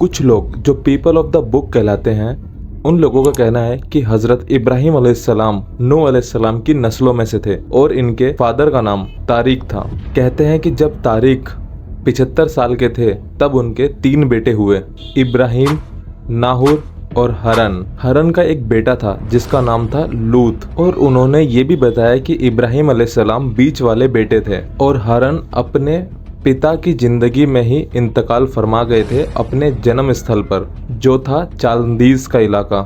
कुछ लोग जो पीपल ऑफ द बुक कहलाते हैं, उन लोगों का कहना है कि हजरत इब्राहिम अलैहिस्सलाम नूह अलैहिस्सलाम की नस्लों में से थे और इनके फादर का नाम तारिक था। कहते हैं कि जब तारिक 75 साल के थे तब उनके 3 बेटे हुए, इब्राहिम, नाहुर और हरन। हरन का एक बेटा था जिसका नाम था लूत, और उन्होंने ये भी बताया कि इब्राहिम अलैहिस्सलाम बीच वाले बेटे थे और हरन अपने पिता की जिंदगी में ही इंतकाल फरमा गए थे अपने जन्म स्थल पर, जो था चांदीज का इलाका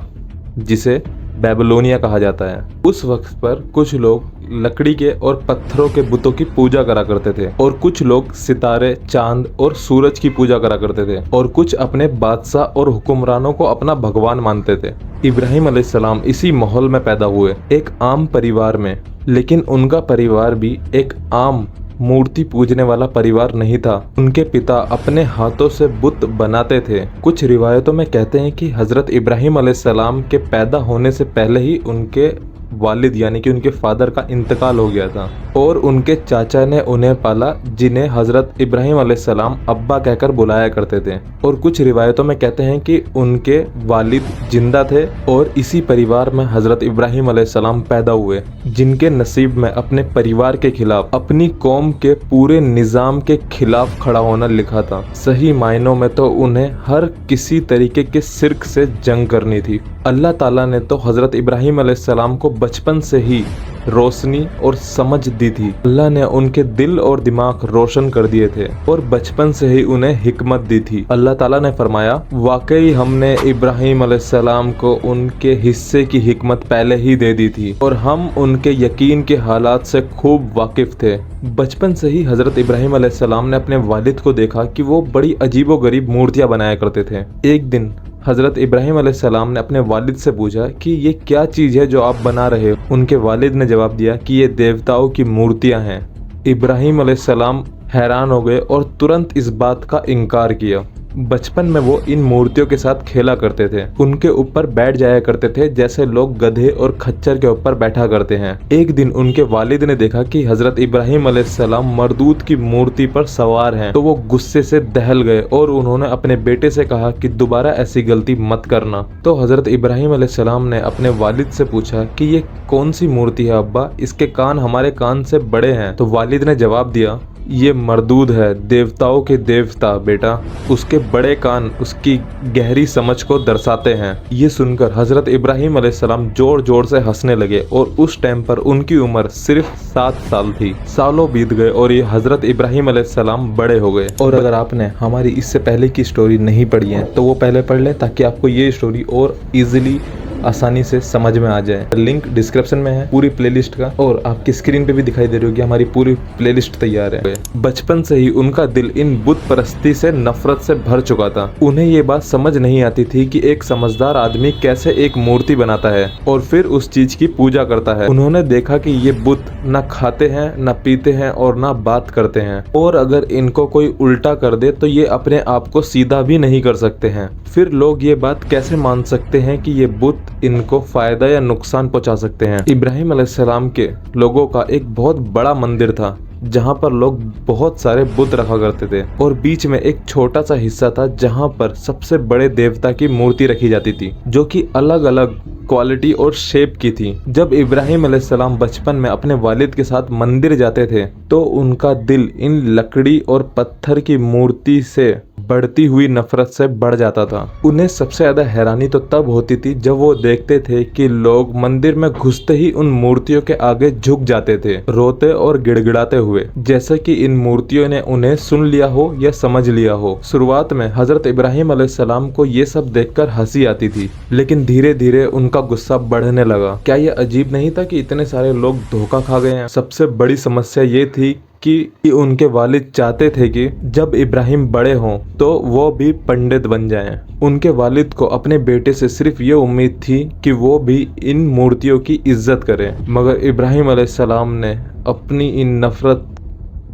जिसे बेबीलोनिया कहा जाता है। उस वक्त पर कुछ लोग लकड़ी के और पत्थरों के बुतों की पूजा करा करते थे और कुछ लोग सितारे, चांद और सूरज की पूजा करा करते थे और कुछ अपने बादशाह और हुक्मरानों को अपना भगवान मानते थे। इब्राहिम अलैहिस्सलाम इसी माहौल में पैदा हुए, एक आम परिवार में, लेकिन उनका परिवार भी एक आम मूर्ति पूजने वाला परिवार नहीं था। उनके पिता अपने हाथों से बुत बनाते थे। कुछ रिवायतों में कहते हैं कि हजरत इब्राहिम अलैहिस्सलाम के पैदा होने से पहले ही उनके वालिद यानी कि उनके फादर का इंतकाल हो गया था और उनके चाचा ने उन्हें पाला, जिन्हें हजरत इब्राहिम अलैहिस्सलाम अब्बा कहकर बुलाया करते थे। और कुछ रिवायतों में कहते हैं कि उनके वालिद जिंदा थे और इसी परिवार में हजरत इब्राहिम अलैहिस्सलाम पैदा हुए, जिनके नसीब में अपने परिवार के खिलाफ, अपनी कौम के पूरे निज़ाम के खिलाफ खड़ा होना लिखा था। सही मायनों में तो उन्हें हर किसी तरीके के शिर्क से जंग करनी थी। अल्लाह ताला ने तो हजरत इब्राहिम अलैहिस्सलाम को बचपन से ही रोशनी और समझ दी थी। अल्लाह ने उनके दिल और दिमाग रोशन कर दिए थे और बचपन से ही उन्हें हिकमत दी थी। अल्लाह ताला ने फरमाया, वाकई हमने इब्राहिम अलैहिस्सलाम को उनके हिस्से की हिकमत पहले ही दे दी थी और हम उनके यकीन के हालात से खूब वाकिफ थे। बचपन से ही हजरत इब्राहिम अलैहिस्सलाम ने अपने वालिद को देखा कि वो बड़ी अजीबोगरीब मूर्तियां बनाया करते थे। एक दिन हजरत इब्राहिम अलैहिस्सलाम ने अपने वालिद से पूछा कि ये क्या चीज़ है जो आप बना रहे हो। उनके वालिद ने जवाब दिया कि ये देवताओं की मूर्तियां हैं। इब्राहिम अलैहिस्सलाम हैरान हो गए और तुरंत इस बात का इनकार किया। बचपन में वो इन मूर्तियों के साथ खेला करते थे, उनके ऊपर बैठ जाया करते थे जैसे लोग गधे और खच्चर के ऊपर बैठा करते हैं। एक दिन उनके वालिद ने देखा कि हजरत इब्राहिम अलैहिस्सलाम मरदूत की मूर्ति पर सवार हैं, तो वो गुस्से से दहल गए और उन्होंने अपने बेटे से कहा कि दोबारा ऐसी गलती मत करना। तो हजरत इब्राहिम अलैहिस्सलाम ने अपने वालिद से पूछा कि ये कौन सी मूर्ति है अब्बा, इसके कान हमारे कान से बड़े हैं। तो वालिद ने जवाब दिया, ये मरदूद है, देवताओं के देवता बेटा, उसके बड़े कान उसकी गहरी समझ को दर्शाते हैं। ये सुनकर हजरत इब्राहिम अलैहिस्सलाम जोर जोर से हंसने लगे और उस टाइम पर उनकी उम्र सिर्फ 7 साल थी। सालों बीत गए और ये हजरत इब्राहिम अलैहिस्सलाम बड़े हो गए। और अगर आपने हमारी इससे पहले की स्टोरी नहीं पढ़ी है तो वो पहले पढ़ लें, ताकि आपको ये स्टोरी और इजीली आसानी से समझ में आ जाए। लिंक डिस्क्रिप्शन में है पूरी प्लेलिस्ट का, और आपकी स्क्रीन पे भी दिखाई दे रही होगी हमारी पूरी प्लेलिस्ट तैयार है। बचपन से ही उनका दिल इन बुत परस्ती से नफरत से भर चुका था। उन्हें ये बात समझ नहीं आती थी कि एक समझदार आदमी कैसे एक मूर्ति बनाता है और फिर उस चीज की पूजा करता है। उन्होंने देखा कि ये बुत न खाते हैं, न पीते हैं और न बात करते हैं, और अगर इनको कोई उल्टा कर दे तो ये अपने आप को सीधा भी नहीं कर सकते हैं। फिर लोग ये बात कैसे मान सकते हैं कि ये बुत इनको फायदा या नुकसान पहुंचा सकते हैं। इब्राहिम अलैहिस्सलाम के लोगों का एक बहुत बड़ा मंदिर था जहां पर लोग बहुत सारे बुत रखा करते थे, और बीच में एक छोटा सा हिस्सा था जहां पर सबसे बड़े देवता की मूर्ति रखी जाती थी, जो कि अलग अलग क्वालिटी और शेप की थी। जब इब्राहिम अलैहिस्सलाम बचपन में अपने वालिद के साथ मंदिर जाते थे तो उनका दिल इन लकड़ी और पत्थर की मूर्ति से बढ़ती हुई नफरत से बढ़ जाता था। उन्हें सबसे ज्यादा हैरानी तो तब होती थी जब वो देखते थे कि लोग मंदिर में घुसते ही उन मूर्तियों के आगे झुक जाते थे, रोते और गिड़गिड़ाते हुए, जैसे कि इन मूर्तियों ने उन्हें सुन लिया हो या समझ लिया हो। शुरुआत में हजरत इब्राहिम अलैहिस्सलाम को ये सब देखकर हंसी आती थी, लेकिन धीरे धीरे उनका गुस्सा बढ़ने लगा। क्या ये अजीब नहीं था कि इतने सारे लोग धोखा खा गए हैं? सबसे बड़ी समस्या ये थी कि उनके वालिद चाहते थे कि जब इब्राहिम बड़े हों तो वो भी पंडित बन जाएं। उनके वालिद को अपने बेटे से सिर्फ ये उम्मीद थी कि वो भी इन मूर्तियों की इज्जत करे, मगर इब्राहिम अलैहिस्सलाम ने अपनी इन नफरत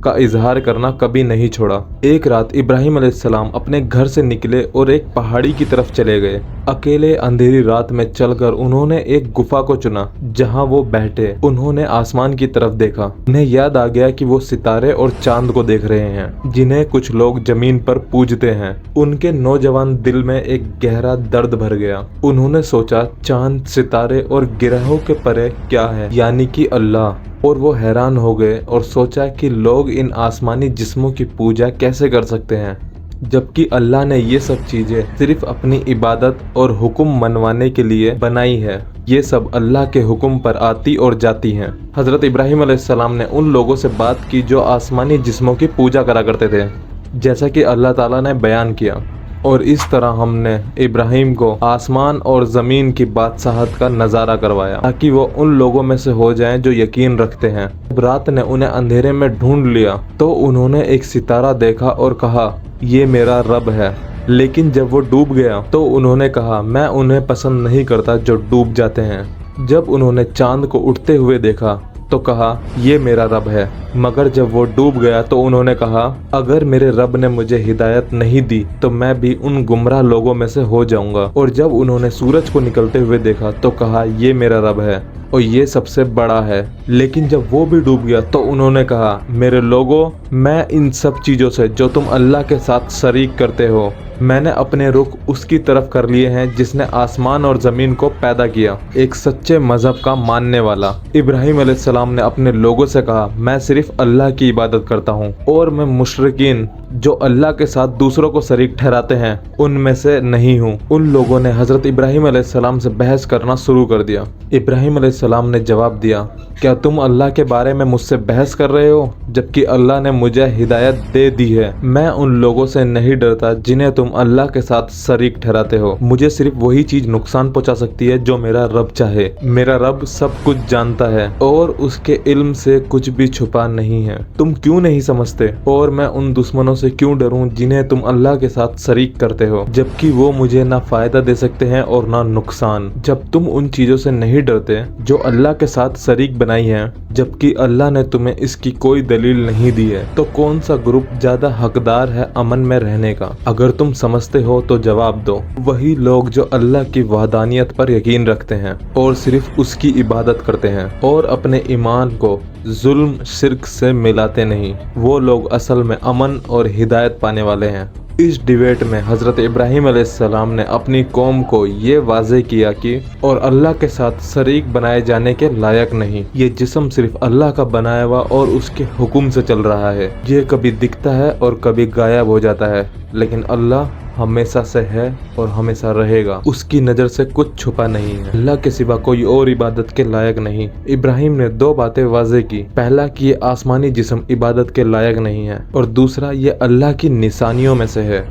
का इजहार करना कभी नहीं छोड़ा। एक रात इब्राहिम अलैहिस्सलाम अपने घर से निकले और एक पहाड़ी की तरफ चले गए। अकेले अंधेरी रात में चलकर उन्होंने एक गुफा को चुना जहां वो बैठे। उन्होंने आसमान की तरफ देखा। उन्हें याद आ गया कि वो सितारे और चांद को देख रहे हैं जिन्हें कुछ लोग जमीन पर पूजते हैं। उनके नौजवान दिल में एक गहरा दर्द भर गया। उन्होंने सोचा चांद, सितारे और गिरहों के परे क्या है, यानी कि अल्लाह। और वो हैरान हो गए और सोचा कि लोग इन आसमानी जिस्मों की पूजा कैसे कर सकते हैं जबकि अल्लाह ने ये सब चीजें सिर्फ अपनी इबादत और हुक्म मनवाने के लिए बनाई है। ये सब अल्लाह के हुक्म पर आती और जाती हैं। हजरत इब्राहिम अलैहिस्सलाम ने उन लोगों से बात की जो आसमानी जिस्मों की पूजा करा करते थे, जैसा कि अल्लाह ताला ने बयान किया। और इस तरह हमने इब्राहिम को आसमान और ज़मीन की बादशाहत का नज़ारा करवाया ताकि वो उन लोगों में से हो जाएं जो यकीन रखते हैं। जब रात ने उन्हें अंधेरे में ढूंढ लिया तो उन्होंने एक सितारा देखा और कहा, ये मेरा रब है। लेकिन जब वो डूब गया तो उन्होंने कहा, मैं उन्हें पसंद नहीं करता जो डूब जाते हैं। जब उन्होंने चांद को उठते हुए देखा तो कहा, ये मेरा रब है। मगर जब वो डूब गया तो उन्होंने कहा, अगर मेरे रब ने मुझे हिदायत नहीं दी तो मैं भी उन गुमराह लोगों में से हो जाऊंगा। और जब उन्होंने सूरज को निकलते हुए देखा तो कहा, ये मेरा रब है और ये सबसे बड़ा है। लेकिन जब वो भी डूब गया तो उन्होंने कहा, मेरे लोगों, मैं इन सब चीज़ों से जो तुम अल्लाह के साथ शरीक करते हो, मैंने अपने रुख उसकी तरफ कर लिए हैं जिसने आसमान और ज़मीन को पैदा किया, एक सच्चे मज़हब का मानने वाला। इब्राहिम अलैहिस्सलाम ने अपने लोगों से कहा, मैं सिर्फ अल्लाह की इबादत करता हूँ और मैं मुशरिकीन जो अल्लाह के साथ दूसरों को शरीक ठहराते हैं उनमें से नहीं हूँ। उन लोगों ने हज़रत इब्राहिम अलैहिस्सलाम से बहस करना शुरू कर दिया। इब्राहिम अलैहिस्सलाम ने जवाब दिया, क्या तुम अल्लाह के बारे में मुझसे बहस कर रहे हो जबकि अल्लाह ने मुझे हिदायत दे दी है। मैं उन लोगों से नहीं डरता जिन्हें तुम अल्लाह के साथ शरीक ठहराते हो। मुझे सिर्फ वही चीज नुकसान पहुंचा सकती है जो मेरा रब चाहे। मेरा रब सब कुछ जानता है और उसके इल्म से कुछ भी छुपा नहीं है। तुम क्यों नहीं समझते? और मैं उन दुश्मनों से क्यों डरूं जिन्हें तुम अल्लाह के साथ शरीक करते हो, जबकि वो मुझे ना फायदा दे सकते हैं और ना नुकसान। जब तुम उन चीजों से नहीं डरते जो अल्लाह के साथ शरीक बनाई हैं, जबकि अल्लाह ने तुम्हें इसकी कोई दलील नहीं दी है, तो कौन सा ग्रुप ज्यादा हकदार है अमन में रहने का? अगर तुम समझते हो तो जवाब दो। वही लोग जो अल्लाह की वहदानियत पर यकीन रखते हैं और सिर्फ उसकी इबादत करते हैं और अपने ईमान को जुल्म शिर्क से मिलाते नहीं, वो लोग असल में अमन और हिदायत पाने वाले हैं। इस डिबेट में हज़रत इब्राहिम अलैहिस्सलाम ने अपनी कौम को ये वाज़े किया कि और अल्लाह के साथ शरीक बनाए जाने के लायक नहीं। ये जिस्म सिर्फ अल्लाह का बनाया हुआ और उसके हुक्म से चल रहा है। ये कभी दिखता है और कभी गायब हो जाता है, लेकिन अल्लाह हमेशा से है और हमेशा रहेगा। उसकी नज़र से कुछ छुपा नहीं है। अल्लाह के सिवा कोई और इबादत के लायक नहीं। इब्राहिम ने दो बातें वाज़े की। पहला कि ये आसमानी जिस्म इबादत के लायक नहीं है और दूसरा ये अल्लाह की निशानियों में से है।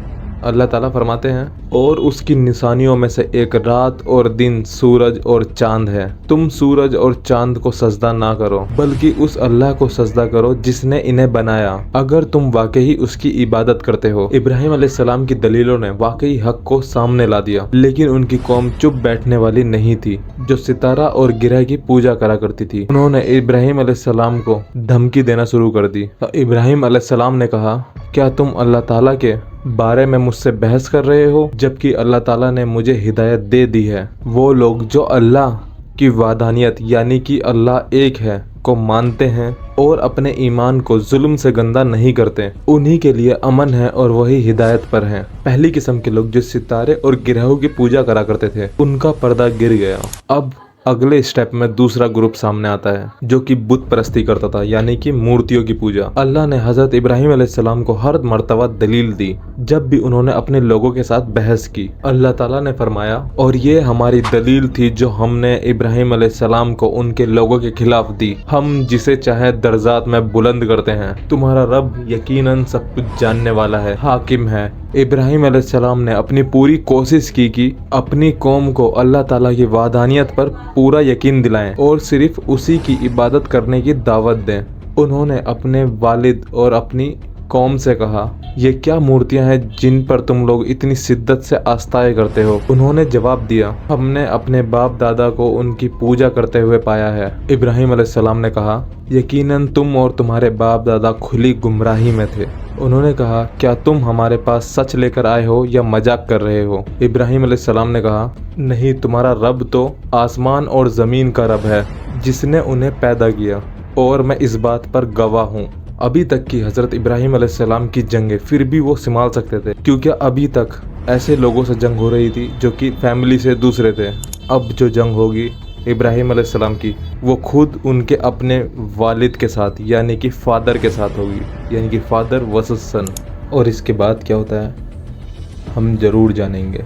अल्लाह ताला फरमाते हैं, और उसकी निशानियों में से एक रात और दिन, सूरज और चांद है। तुम सूरज और चांद को सजदा ना करो बल्कि उस अल्लाह को सजदा करो जिसने इन्हें बनाया, अगर तुम वाकई उसकी इबादत करते हो। इब्राहिम अलैहिस्सलाम की दलीलों ने वाकई हक को सामने ला दिया, लेकिन उनकी कौम चुप बैठने वाली नहीं थी जो सितारा और गिरह की पूजा करा करती थी। उन्होंने इब्राहिम अलैहिस्सलाम को धमकी देना शुरू कर दी। तो इब्राहिम अलैहिस्सलाम ने कहा, क्या तुम अल्लाह ताला के बारे में मुझसे बहस कर रहे हो जबकि अल्लाह ताला ने मुझे हिदायत दे दी है? वो लोग जो अल्लाह की वादानियत यानी कि अल्लाह एक है को मानते हैं और अपने ईमान को जुल्म से गंदा नहीं करते, उन्हीं के लिए अमन है और वही हिदायत पर हैं। पहली किस्म के लोग जो सितारे और गिरहों की पूजा करा करते थे, उनका पर्दा गिर गया। अब अगले स्टेप में दूसरा ग्रुप सामने आता है जो कि बुत परस्ती करता था, यानी कि मूर्तियों की पूजा। अल्लाह ने हजरत इब्राहिम अलैहिस्सलाम को हर मर्तबा दलील दी जब भी उन्होंने अपने लोगों के साथ बहस की। अल्लाह ताला ने फरमाया, और ये हमारी दलील थी जो हमने इब्राहिम अलैहिस्सलाम को उनके लोगों के खिलाफ दी। हम जिसे चाहे दर्जात में बुलंद करते हैं। तुम्हारा रब यकीनन सब कुछ जानने वाला है, हाकिम है। इब्राहिम अलैहिस्सलाम ने अपनी पूरी कोशिश की कि अपनी कौम को अल्लाह ताला की वादानियत पर पूरा यकीन दिलाएं और सिर्फ उसी की इबादत करने की दावत दें। उन्होंने अपने वालिद और अपनी कौम से कहा, ये क्या मूर्तियां हैं जिन पर तुम लोग इतनी शिद्दत से आस्थाएं करते हो। उन्होंने जवाब दिया, हमने अपने बाप दादा को उनकी पूजा करते हुए पाया है। इब्राहिम अलैहिस्सलाम ने कहा, यकीनन तुम और तुम्हारे बाप दादा खुली गुमराही में थे। उन्होंने कहा, क्या तुम हमारे पास सच लेकर आए हो या मजाक कर रहे हो। इब्राहिम अलैहिस्सलाम ने कहा, नहीं, तुम्हारा रब तो आसमान और ज़मीन का रब है जिसने उन्हें पैदा किया, और मैं इस बात पर गवाह हूँ। अभी तक की हज़रत इब्राहिम अलैहिस्सलाम की जंगें फिर भी वो संभाल सकते थे, क्योंकि अभी तक ऐसे लोगों से जंग हो रही थी जो कि फैमिली से दूसरे थे। अब जो जंग होगी इब्राहिम अलैहिस्सलाम की, वो खुद उनके अपने वालिद के साथ यानी कि फ़ादर के साथ होगी, यानी कि फ़ादर वर्सेस सन। और इसके बाद क्या होता है हम ज़रूर जानेंगे।